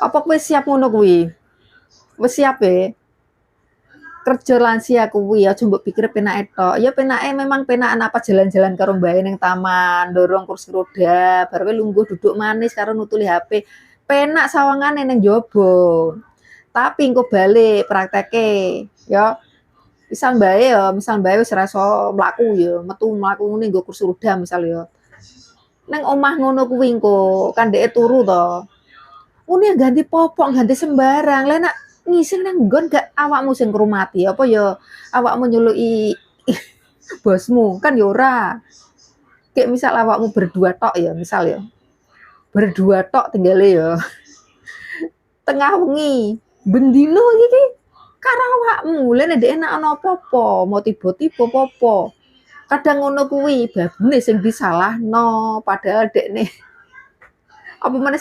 Apa kowe siap ngono kuwi? Wis siap ya? Kerja lansia kuwi aja mbok pikir penake tok. Ya penake memang penakan apa jalan-jalan karo mbae ning taman, dorong kursi roda, bar kowe lungguh duduk manis karo nutuli HP. Penak sawangane ning njaba. Tapi engko balik prakteke, ya misal mbae wis ora iso mlaku ya, metu mlaku ngene nggo kursi roda misal ya. Nang omah ngono kuwi engko kan dheke turu to. Ngono ya ganti popok, ganti sembarang. Lah nek ngising nang nggon gak awakmu sing ngrumati, apa ya awakmu nyuluki bosmu, kan ya ora. Kayak misal awakmu berdua tok ya, misal ya. Berdua tok tinggale ya. Tengah wengi, bendino iki karo awakmu. Lah nek ndek ana apa-apa, mau tiba-tiba apa. Kadang ngono kuwi babine sing disalahno, padahal dekne apa meneh